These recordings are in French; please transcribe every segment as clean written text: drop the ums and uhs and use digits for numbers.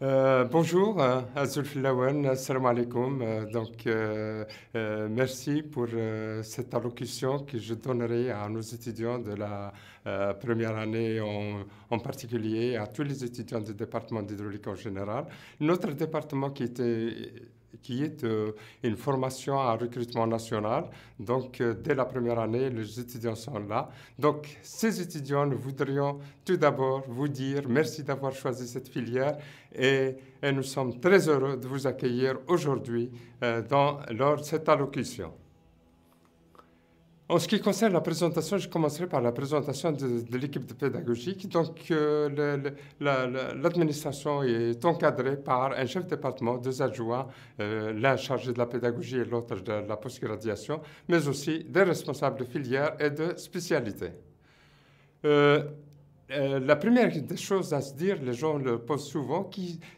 Bonjour, Azul Filawan, assalamu alaikum. Merci pour cette allocution que je donnerai à nos étudiants de la première année en particulier, à tous les étudiants du département d'hydraulique en général. Notre département qui est une formation à recrutement national. Dès la première année, les étudiants sont là. Donc, ces étudiants, nous voudrions tout d'abord vous dire merci d'avoir choisi cette filière et nous sommes très heureux de vous accueillir aujourd'hui lors de cette allocution. En ce qui concerne la présentation, je commencerai par la présentation de l'équipe de pédagogique. L'administration est encadrée par un chef de département, deux adjoints, l'un chargé de la pédagogie et l'autre de la postgraduation, mais aussi des responsables de filière et de spécialité. La première des choses à se dire, les gens le posent souvent,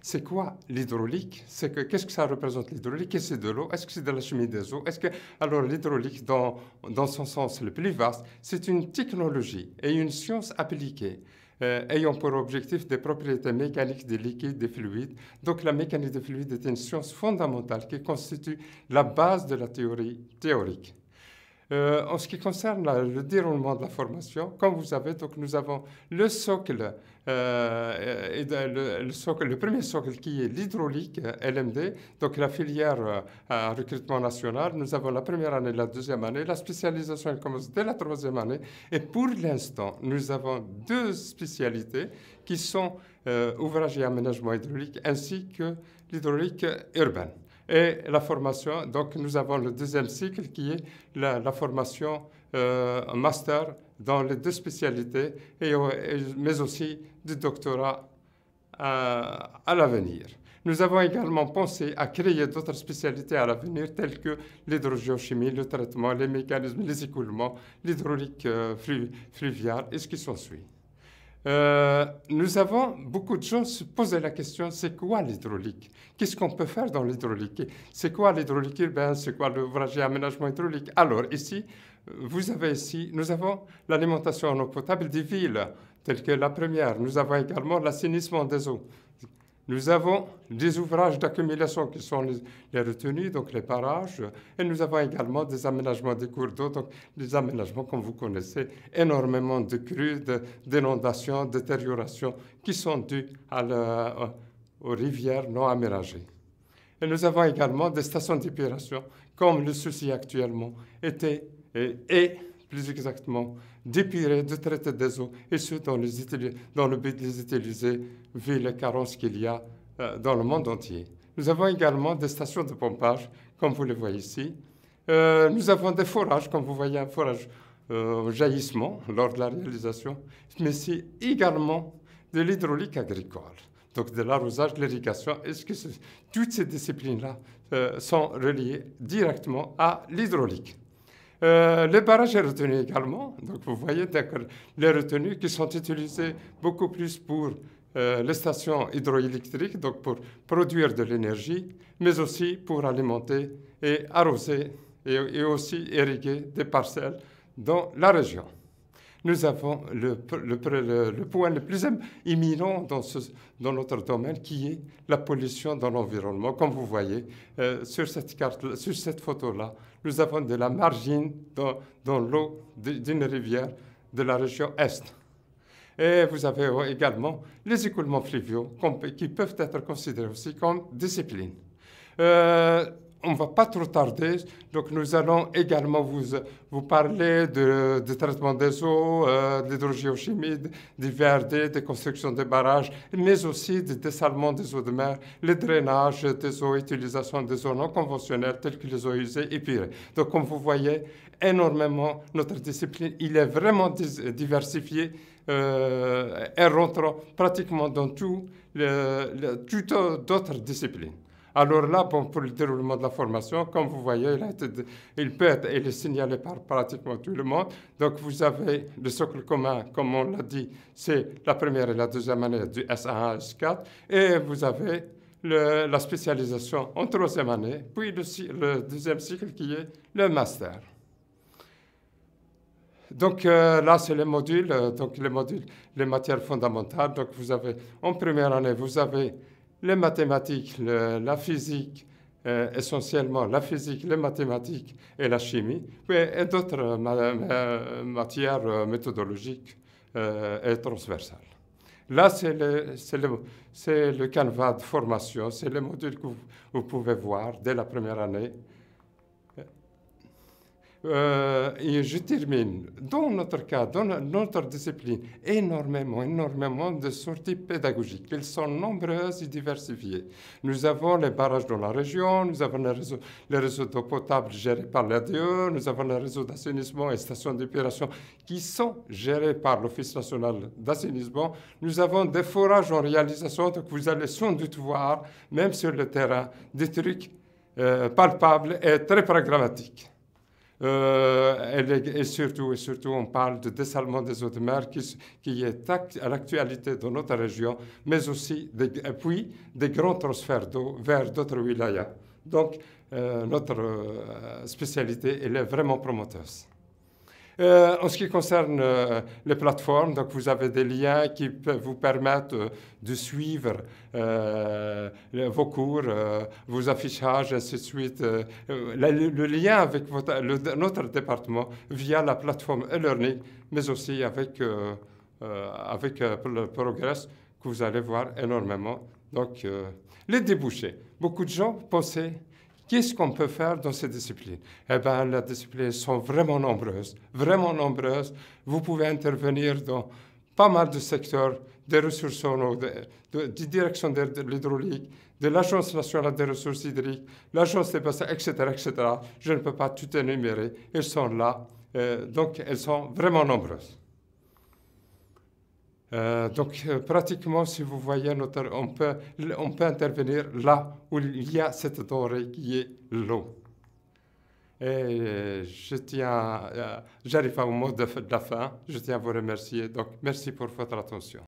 c'est quoi l'hydraulique? Qu'est-ce que ça représente l'hydraulique? Est-ce que c'est de l'eau? Est-ce que c'est de la chimie des eaux? Alors l'hydraulique, dans son sens le plus vaste, c'est une technologie et une science appliquée ayant pour objectif des propriétés mécaniques des liquides, des fluides. Donc la mécanique des fluides est une science fondamentale qui constitue la base de la théorie théorique. En ce qui concerne le déroulement de la formation, comme vous savez, nous avons le socle, le premier socle qui est l'hydraulique LMD, donc la filière à recrutement national. Nous avons la première année, la deuxième année. La spécialisation elle commence dès la troisième année. Et pour l'instant, nous avons deux spécialités qui sont ouvrage et aménagement hydraulique ainsi que l'hydraulique urbaine. Et la formation, donc nous avons le deuxième cycle qui est la formation master dans les deux spécialités, mais aussi du doctorat à l'avenir. Nous avons également pensé à créer d'autres spécialités à l'avenir, telles que l'hydrogéochimie, le traitement, les mécanismes, les écoulements, l'hydraulique fluviale et ce qui s'ensuit. Nous avons, beaucoup de gens se posaient la question, c'est quoi l'hydraulique? Qu'est-ce qu'on peut faire dans l'hydraulique? C'est quoi l'hydraulique urbaine? C'est quoi l'ouvrage et aménagement hydraulique? Alors ici, nous avons l'alimentation en eau potable des villes, telles que la première. Nous avons également l'assainissement des eaux. Nous avons des ouvrages d'accumulation qui sont les retenues, donc les barrages, et nous avons également des aménagements des cours d'eau, donc des aménagements, comme vous connaissez, énormément de crues, d'inondations, de détériorations qui sont dues aux rivières non aménagées. Et nous avons également des stations d'épuration, comme le souci actuellement était et plus exactement, d'épurer, de traiter des eaux, et ce, dans le but de les utiliser, vu les carences qu'il y a dans le monde entier. Nous avons également des stations de pompage, comme vous le voyez ici. Nous avons des forages, comme vous voyez, un forage au jaillissement lors de la réalisation, mais c'est également de l'hydraulique agricole, donc de l'arrosage, de l'irrigation. Toutes ces disciplines-là sont reliées directement à l'hydraulique. Les barrages et retenues également. Donc vous voyez les retenues qui sont utilisées beaucoup plus pour les stations hydroélectriques, donc pour produire de l'énergie, mais aussi pour alimenter et arroser et aussi irriguer des parcelles dans la région. Nous avons le point le plus imminent dans notre domaine qui est la pollution dans l'environnement. Comme vous voyez sur cette photo-là, nous avons de la margine dans l'eau d'une rivière de la région Est. Et vous avez également les écoulements fluviaux qui peuvent être considérés aussi comme disciplines. On ne va pas trop tarder, donc nous allons également vous parler de traitement des eaux, de l'hydrogéochimie, des VRD, des constructions de barrages, mais aussi du dessalement des eaux de mer, le drainage des eaux, utilisation des eaux non conventionnelles telles que les eaux usées et purées. Donc comme vous voyez, énormément, notre discipline, il est vraiment diversifié et rentre pratiquement dans toutes d'autres disciplines. Alors là, pour le déroulement de la formation, comme vous voyez, il est signalé par pratiquement tout le monde. Donc vous avez le socle commun, comme on l'a dit, c'est la première et la deuxième année du S1 à S4. Et vous avez la spécialisation en troisième année, puis le deuxième cycle qui est le master. Donc là, c'est les modules, les matières fondamentales. Donc vous avez, en première année, vous avez les mathématiques, la physique, essentiellement la physique, les mathématiques et la chimie, et d'autres matières méthodologiques et transversales. Là, c'est le canevas de formation, c'est le module que vous pouvez voir dès la première année. Et je termine, dans notre cas, dans notre discipline, énormément de sorties pédagogiques. Elles sont nombreuses et diversifiées. Nous avons les barrages dans la région, nous avons les réseaux d'eau potable gérés par l'ADE, nous avons les réseaux d'assainissement et stations d'épuration qui sont gérés par l'Office national d'assainissement. Nous avons des forages en réalisation, donc vous allez sans doute voir, même sur le terrain, des trucs palpables et très pragmatiques. Et surtout, on parle de dessalement des eaux de mer qui est à l'actualité dans notre région, mais aussi puis des grands transferts d'eau vers d'autres wilayas. Donc, notre spécialité, elle est vraiment promoteuse. En ce qui concerne les plateformes, donc vous avez des liens qui peuvent vous permettre de suivre vos cours, vos affichages, ainsi de suite. Le lien avec notre département via la plateforme e-learning, mais aussi avec le Progress que vous allez voir énormément. Donc, les débouchés. Beaucoup de gens pensaient qu'est-ce qu'on peut faire dans ces disciplines? Eh bien, les disciplines sont vraiment nombreuses, vraiment nombreuses. Vous pouvez intervenir dans pas mal de secteurs, des ressources en eau, de direction de l'hydraulique, de l'Agence nationale des ressources hydriques, l'Agence des bassins, etc., etc. Je ne peux pas tout énumérer. Elles sont là, donc elles sont vraiment nombreuses. Pratiquement, si vous voyez, on peut intervenir là où il y a cette denrée qui est l'eau. Et j'arrive au mot de la fin. Je tiens à vous remercier. Donc, merci pour votre attention.